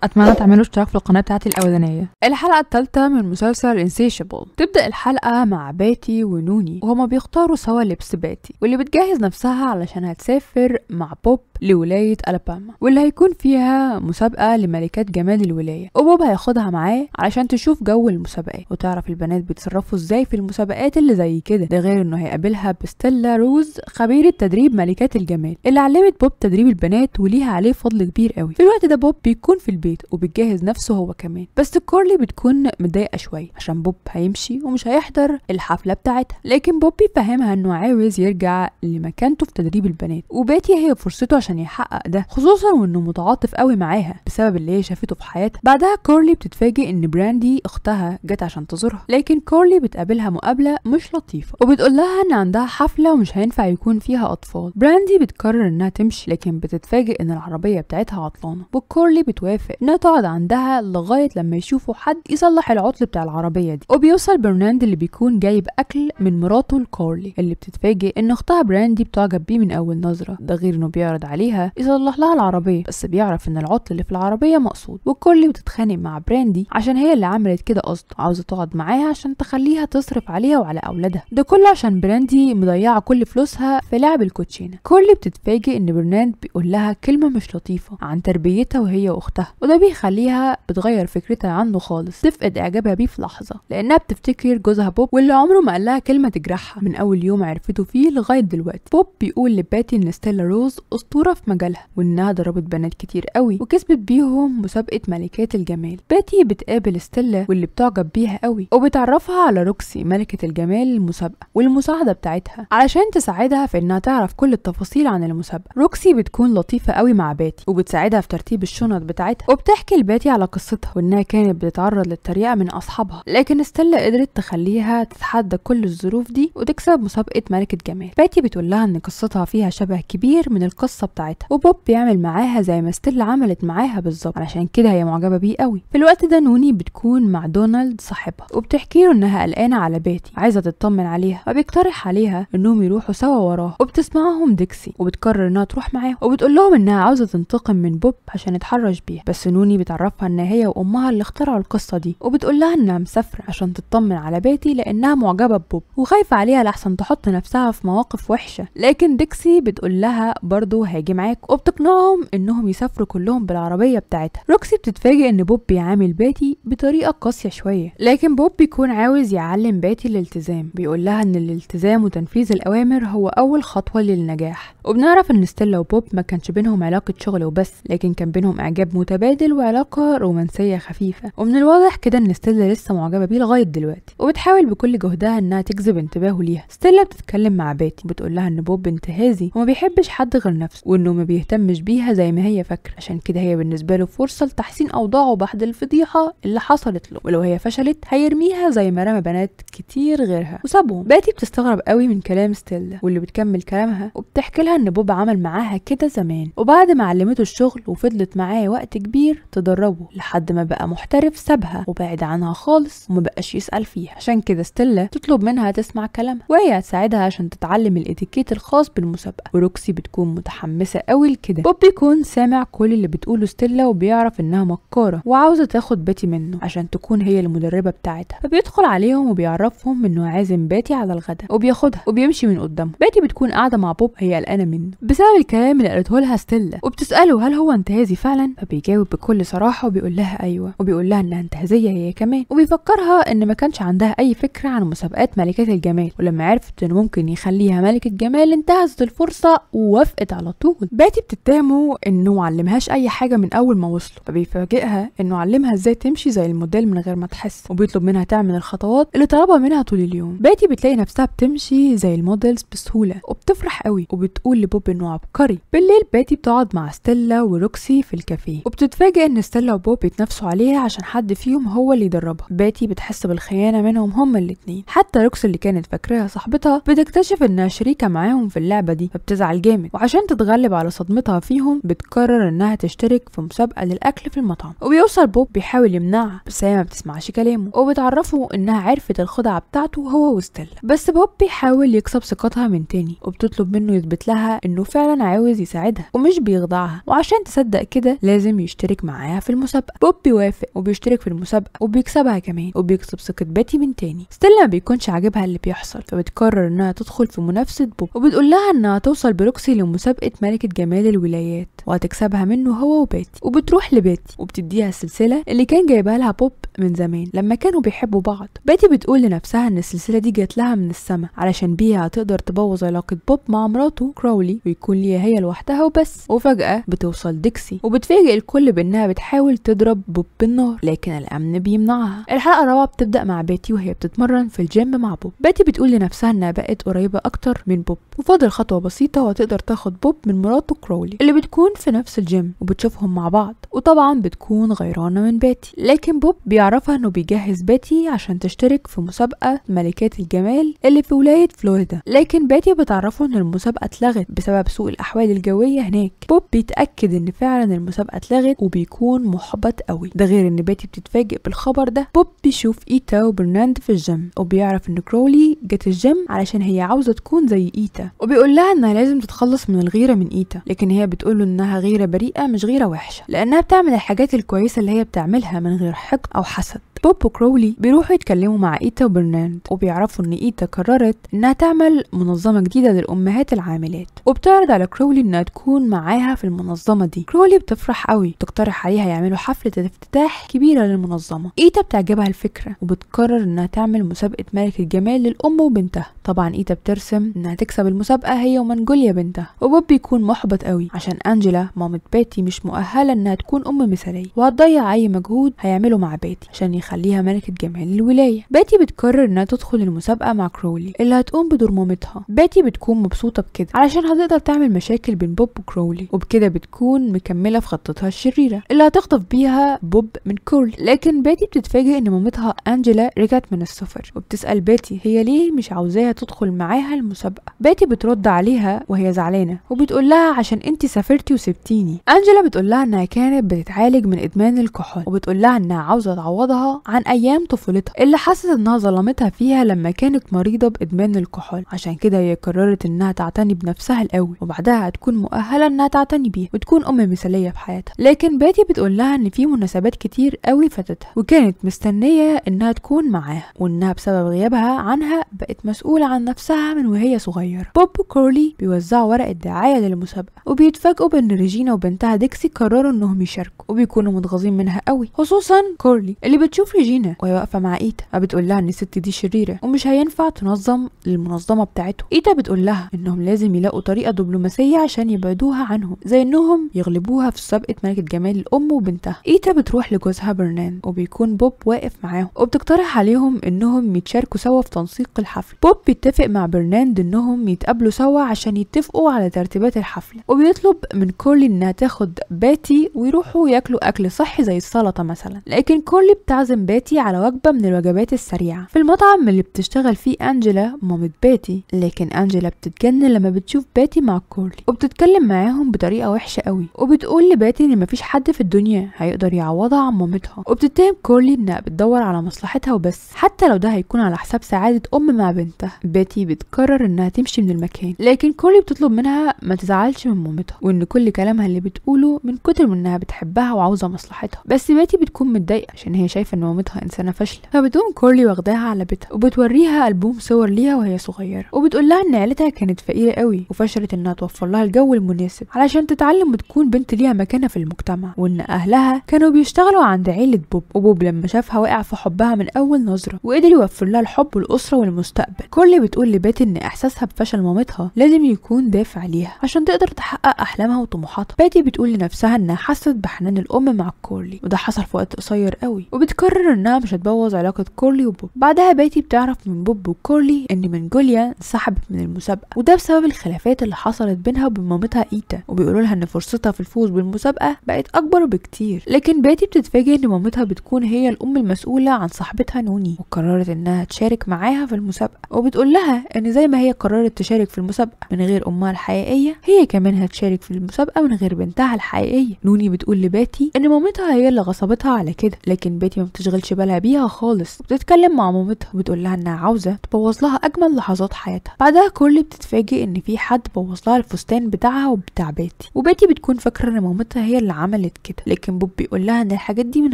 اتمنى تعملوا اشتراك في القناه بتاعتي الاولانيه. الحلقه الثالثه من مسلسل انسيشابل. تبدا الحلقه مع باتي ونوني وهما بيختاروا سوا لبس باتي واللي بتجهز نفسها علشان هتسافر مع بوب لولايه الاباما واللي هيكون فيها مسابقه لملكات جمال الولايه، وبوب هياخدها معاه علشان تشوف جو المسابقات وتعرف البنات بيتصرفوا ازاي في المسابقات اللي زي كده. ده غير انه هيقابلها بستيلا روز خبيره تدريب ملكات الجمال اللي علمت بوب تدريب البنات وليها عليه فضل كبير قوي. في الوقت ده بوب بيكون في البيت وبيجهز نفسه هو كمان، بس كورلي بتكون متضايقه شويه عشان بوب هيمشي ومش هيحضر الحفله بتاعتها، لكن بوب بيفهمها انه عاوز يرجع لمكانته في تدريب البنات، وباتي هي فرصته عشان يحقق ده، خصوصا وانه متعاطف قوي معاها بسبب اللي هي شافته في حياتها. بعدها كورلي بتتفاجئ ان براندي اختها جت عشان تزورها، لكن كورلي بتقابلها مقابله مش لطيفه وبتقول لها ان عندها حفله ومش هينفع يكون فيها اطفال. براندي بتقرر انها تمشي، لكن بتتفاجئ ان العربيه بتاعتها عطلانه، وكورلي بتوافق انها تقعد عندها لغايه لما يشوفوا حد يصلح العطل بتاع العربيه دي. وبيوصل برناند اللي بيكون جايب اكل من مراته لكورلي اللي بتتفاجئ ان اختها براندي بتعجب بيه من اول نظره. ده غير انه بيعرض عليها يصلح لها العربيه، بس بيعرف ان العطل اللي في العربيه مقصود. وكورلي بتتخانق مع براندي عشان هي اللي عملت كده قصد، عاوزه تقعد معاها عشان تخليها تصرف عليها وعلى اولادها، ده كله عشان براندي مضيعه كل فلوسها في لعب الكوتشينه. كورلي بتتفاجئ ان برناند بيقول لها كلمه مش لطيفه عن تربيتها وهي واختها، وده بيخليها بتغير فكرتها عنه خالص، تفقد اعجابها بيه في لحظه لانها بتفتكر جوزها بوب واللي عمره ما قال لها كلمه تجرحها من اول يوم عرفته فيه لغايه دلوقتي. بوب بيقول لباتي ان ستيلا روز اسطوره في مجالها وانها ضربت بنات كتير قوي وكسبت بيهم مسابقه ملكات الجمال. باتي بتقابل ستيلا واللي بتعجب بيها قوي وبتعرفها على روكسي ملكه الجمال المسابقه والمساعده بتاعتها علشان تساعدها في انها تعرف كل التفاصيل عن المسابقه. روكسي بتكون لطيفه قوي مع باتي وبتساعدها في ترتيب الشنط بتاعتها، وبتحكي لباتي على قصتها وانها كانت بتتعرض للتريقه من اصحابها، لكن ستيلا قدرت تخليها تتحدى كل الظروف دي وتكسب مسابقه ملكه جمال. باتي بتقول لها ان قصتها فيها شبه كبير من القصه بتاعتها، وبوب بيعمل معاها زي ما ستيلا عملت معاها بالظبط، علشان كده هي معجبه بيه قوي. في الوقت ده نوني بتكون مع دونالد صاحبها وبتحكي له انها قلقانه على باتي عايزه تطمن عليها، فبيقترح عليها انهم يروحوا سوا وراها، وبتسمعهم ديكسي وبتقرر انها تروح معاهم وبتقول لهم انها عاوزه تنتقم من بوب عشان يتحرش بيها، بس نوني بتعرفها ان هي وامها اللي اخترعوا القصه دي، وبتقول لها انها مسافره عشان تطمن على باتي لانها معجبه ببوب وخايفه عليها لحسن تحط نفسها في مواقف وحشه، لكن ديكسي بتقول لها برضه هاجي معاك وبتقنعهم انهم يسافروا كلهم بالعربيه بتاعتها. روكسي بتتفاجئ ان بوب بيعامل باتي بطريقه قاسيه شويه، لكن بوب بيكون عاوز يعلم باتي الالتزام، بيقول لها ان الالتزام وتنفيذ الاوامر هو اول خطوه للنجاح. وبنعرف ان ستيلا وبوب ما كانش بينهم علاقه شغل وبس، لكن كان بينهم اعجاب متبادل وعلاقه رومانسيه خفيفه، ومن الواضح كده ان ستيلا لسه معجبه بيه لغايه دلوقتي وبتحاول بكل جهدها انها تجذب انتباهه ليها. ستيلا بتتكلم مع باتي وبتقول لها ان بوب انتهازي وما بيحبش حد غير نفسه وانه ما بيهتمش بيها زي ما هي فاكره، عشان كده هي بالنسبه له فرصه لتحسين اوضاعه بعد الفضيحه اللي حصلت له، ولو هي فشلت هيرميها زي ما رمى بنات كتير غيرها وسابهم. باتي بتستغرب قوي من كلام ستيلا واللي بتكمل كلامها وبتحكي لها ان بوب عمل معاها كده زمان، وبعد ما علمته الشغل وفضلت معاه وقت كبير تدربه لحد ما بقى محترف سابها وبعد عنها خالص وما بقاش يسأل فيها، عشان كده ستيلا تطلب منها تسمع كلامها وهي هتساعدها عشان تتعلم الاتيكيت الخاص بالمسابقه. وروكسي بتكون متحمسه قوي لكده. بوب بيكون سامع كل اللي بتقوله ستيلا وبيعرف انها مكاره وعاوزه تاخد باتي منه عشان تكون هي المدربه بتاعتها، فبيدخل عليهم وبيعرفهم انه عازم باتي على الغداء وبياخدها وبيمشي من قدامه. باتي بتكون قاعده مع بوب هي قلقانه منه بسبب الكلام اللي قالته لها ستيلا، وبتساله هل هو انتهازي فعلا، فبيجاوب بكل صراحه وبيقول لها ايوه، وبيقول لها انها انتهازيه هي كمان، وبيفكرها ان ما كانش عندها اي فكره عن مسابقات ملكات الجمال، ولما عرفت انه ممكن يخليها ملكه جمال انتهزت الفرصه ووافقت على طول. باتي بتتهمه انه معلمهاش اي حاجه من اول ما وصلوا، فبيفاجئها انه علمها ازاي تمشي زي الموديل من غير ما تحس، وبيطلب منها تعمل الخطوات اللي طلبها منها طول اليوم. باتي بتلاقي نفسها بتمشي زي الموديلز بسهوله وبتفرح قوي وبتقول لبوب انه عبقري. بالليل باتي بتقعد مع ستيلا وروكسي في الكافيه وبتتفاجئ ان ستيلا وبوب بيتنافسوا عليها عشان حد فيهم هو اللي يدربها. باتي بتحس بالخيانه منهم هما الاثنين، حتى روكسي اللي كانت فاكراها صاحبتها بتكتشف انها شريكه معاهم في اللعبه دي، فبتزعل جامد وعشان تتغلب تتغلب على صدمتها فيهم بتقرر انها تشترك في مسابقة للأكل في المطعم. وبيوصل بوب بيحاول يمنعها بس هي ما بتسمعش كلامه، وبتعرفه انها عرفت الخدعة بتاعته هو وستيلا. بس بوب بيحاول يكسب ثقتها من تاني، وبتطلب منه يثبت لها انه فعلا عاوز يساعدها ومش بيخدعها، وعشان تصدق كده لازم يشترك معاها في المسابقة. بوب بيوافق وبيشترك في المسابقة وبيكسبها كمان، وبيكسب ثقة باتي من تاني. ستيلا ما بيكونش عاجبها اللي بيحصل، فبتقرر انها تدخل في منافسة بوب، وبتقول لها انها توصل بروكسي لمسابقة ملكة جمال الولايات وهتكسبها منه هو وباتي. وبتروح لباتي وبتديها السلسلة اللي كان جايبها لها بوب من زمان لما كانوا بيحبوا بعض. باتي بتقول لنفسها ان السلسلة دي جات لها من السما علشان بيها هتقدر تبوظ علاقة بوب مع مراته كراولي ويكون ليها هي لوحدها وبس. وفجأة بتوصل ديكسي وبتفاجئ الكل بانها بتحاول تضرب بوب بالنار، لكن الامن بيمنعها. الحلقة الرابعة بتبدأ مع باتي وهي بتتمرن في الجيم مع بوب. باتي بتقول لنفسها انها بقت قريبة اكتر من بوب، وفاضل خطوة بسيطة وهتقدر تاخد بوب من مراته كراولي اللي بتكون في نفس الجيم، وبتشوفهم مع بعض وطبعا بتكون غيرانة من باتي. لكن بوب بيعرفها انه بيجهز باتي عشان تشترك في مسابقة ملكات الجمال اللي في ولاية فلوريدا، لكن باتي بتعرفه ان المسابقة اتلغت بسبب سوء الاحوال الجوية هناك. بوب بيتأكد ان فعلا المسابقة اتلغت وبيكون محبط قوي. ده غير ان باتي بتتفاجئ بالخبر ده. بوب بيشوف ايتا وبرناند في الجيم، وبيعرف ان كراولي جت الجيم علشان هي عاوزة تكون زي ايتا، وبيقول لها انها لازم تتخلص من الغيرة من ايتا، لكن هي بتقوله انها غيرة بريئة مش غيرة وحشة، لانها بتعمل الحاجات الكويسة اللي هي بتعملها من غير حقد او حسد. بوب وكراولي بيروحوا يتكلموا مع ايتا وبرناند، وبيعرفوا ان ايتا قررت انها تعمل منظمة جديدة للامهات العاملات، وبتعرض على كراولي انها تكون معاها في المنظمة دي. كراولي بتفرح قوي، تقترح عليها يعملوا حفلة افتتاح كبيرة للمنظمة. ايتا بتعجبها الفكرة وبتقرر انها تعمل مسابقة ملكة جمال للام وبنتها. طبعا ايتا بترسم انها تكسب المسابقة هي ومنجوليا بنتها، وبوب بيكون محبط قوي عشان انجيلا مامة باتي مش مؤهلة انها تكون ام مثالية، وهتضيع اي مجهود هيعمله مع باتي عشان خليها ملكة جمال الولاية. باتي بتقرر انها تدخل المسابقة مع كراولي اللي هتقوم بدور مامتها. باتي بتكون مبسوطة بكده علشان هتقدر تعمل مشاكل بين بوب وكراولي، وبكده بتكون مكملة في خطتها الشريرة اللي هتخطف بيها بوب من كراولي. لكن باتي بتتفاجئ ان مامتها انجيلا رجعت من السفر، وبتسأل باتي هي ليه مش عاوزاها تدخل معاها المسابقة. باتي بترد عليها وهي زعلانة وبتقول لها عشان انتي سافرتي وسبتيني. انجيلا بتقول لها انها كانت بتتعالج من ادمان الكحول، وبتقول لها انها عاوزة تعوضها عن ايام طفولتها اللي حست انها ظلمتها فيها لما كانت مريضة بادمان الكحول. عشان كده هي قررت انها تعتني بنفسها الاول، وبعدها هتكون مؤهلة انها تعتني بيها وتكون ام مثالية في حياتها. لكن باتي بتقول لها ان في مناسبات كتير قوي فاتتها وكانت مستنية انها تكون معاها، وانها بسبب غيابها عنها بقت مسؤولة عن نفسها من وهي صغيرة. بوب وكراولي بيوزعوا ورقة دعاية للمسابقة، وبيتفاجئوا بان ريجينا وبنتها ديكسي قرروا انهم يشاركوا، وبيكونوا متغاظين منها قوي، خصوصا كراولي اللي بتشوف ريجينا وهي واقفة مع ايتا، فبتقول لها ان الست دي شريرة ومش هينفع تنظم المنظمة بتاعتهم. ايتا بتقول لها انهم لازم يلاقوا طريقة دبلوماسية عشان يبعدوها عنهم، زي انهم يغلبوها في سابقة ملكة جمال الام وبنتها. ايتا بتروح لجوزها برناند، وبيكون بوب واقف معاهم، وبتقترح عليهم انهم يتشاركوا سوا في تنسيق الحفل. بوب بيتفق مع برناند انهم يتقابلوا سوا عشان يتفقوا على ترتيبات الحفلة، وبيطلب من كورلي انها تاخد باتي ويروحوا ياكلوا اكل صحي زي السلطة مثلا. لكن كورلي بتعزم باتي على وجبة من الوجبات السريعة في المطعم اللي بتشتغل فيه انجيلا مامة باتي. لكن انجيلا بتتجنن لما بتشوف باتي مع كورلي، وبتتكلم معاهم بطريقة وحشة قوي، وبتقول لباتي ان مفيش حد في الدنيا هيقدر يعوضها عن مامتها، وبتتهم كورلي انها بتدور على مصلحتها وبس، حتى لو ده هيكون على حساب سعادة ام مع بنتها. باتي بتقرر انها تمشي من المكان، لكن كورلي بتطلب منها ما تزعلش من مامتها، وان كل كلامها اللي بتقوله من كتر من انها بتحبها وعاوزة مصلحتها. بس باتي بتكون متضايقة عشان هي شايفة ان مامتها انسانة فاشلة، فبتقوم كورلي واخداها على بيتها وبتوريها ألبوم صور ليها وهي صغيرة، وبتقول لها ان عيلتها كانت فقيرة قوي وفشلت انها توفر لها الجو المناسب علشان تتعلم وتكون بنت ليها مكانة في المجتمع، وان اهلها كانوا بيشتغلوا عند عيلة بوب، وبوب لما شافها وقع في حبها من اول نظرة وقدر يوفر لها الحب والاسرة والمستقبل. كورلي بتقول لباتي ان احساسها بفشل مامتها لازم يكون دافع ليها عشان تقدر تحقق احلامها وطموحاتها. باتي بتقول لنفسها انها حست بحنان الام مع كورلي، وده حصل في وقت قصير قوي، وبتقرر وبتقرر انها مش هتبوظ علاقة كورلي وبوب. بعدها بيتي بتعرف من بوب وكورلي ان منجوليا انسحبت من المسابقة، وده بسبب الخلافات اللي حصلت بينها وبين مامتها ايتا، وبيقولوا لها ان فرصتها في الفوز بالمسابقة بقت اكبر بكتير. لكن بيتي بتتفاجئ ان مامتها بتكون هي الام المسؤولة عن صاحبتها نوني، وقررت انها تشارك معاها في المسابقة، وبتقول لها ان زي ما هي قررت تشارك في المسابقة من غير امها الحقيقية، هي كمان هتشارك في المسابقة من غير بنتها الحقيقية. نوني بتقول لباتي ان مامتها هي اللي غصبتها على كده، لكن باتي ما بتشغلش بالها بيها خالص، وبتتكلم مع مامتها وبتقول لها انها عاوزة تبوظ لها اجمل لحظات حياتها. بعدها كورلي بتتفاجئ ان في حد بوظ لها الفستان بتاعها وبتاع باتي، وباتي بتكون فاكرة ان مامتها هي اللي عملت كده، لكن بوب بيقول لها ان الحاجات دي من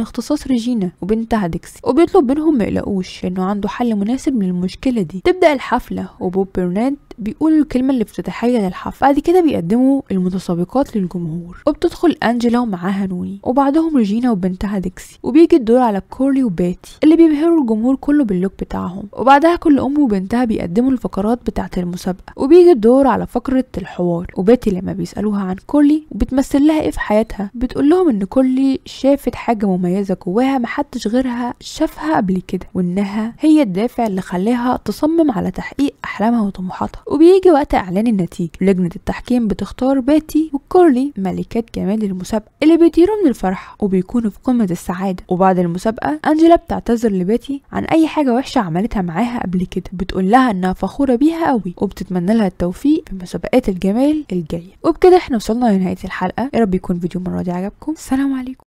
اختصاص ريجينا وبنتها ديكسي، وبيطلب منهم ما يقلقوش انه عنده حل مناسب للمشكلة دي. تبدأ الحفلة وبوب برنارد بيقولوا الكلمة الافتتاحية للحفل. بعد كده بيقدموا المتسابقات للجمهور، وبتدخل أنجيلا ومعاها نوني، وبعدهم ريجينا وبنتها ديكسي، وبيجي الدور على كورلي وباتي اللي بيبهروا الجمهور كله باللوك بتاعهم. وبعدها كل أم وبنتها بيقدموا الفقرات بتاعة المسابقة، وبيجي الدور على فقرة الحوار. وباتي لما بيسألوها عن كورلي وبتمثل لها ايه في حياتها، بتقول لهم ان كورلي شافت حاجة مميزة جواها محدش غيرها شافها قبل كده، وانها هي الدافع اللي خلاها تصمم على تحقيق أحلامها وطموحاتها. وبيجي وقت اعلان النتيجة، لجنة التحكيم بتختار باتي وكورلي ملكات جمال المسابقة اللي بيطيروا من الفرح وبيكونوا في قمة السعادة. وبعد المسابقة أنجيلا بتعتذر لباتي عن اي حاجة وحشة عملتها معاها قبل كده، بتقول لها انها فخورة بيها قوي وبتتمنى لها التوفيق في مسابقات الجمال الجاية. وبكده احنا وصلنا لنهاية الحلقة، يا رب يكون فيديو المرة دي عجبكم. السلام عليكم.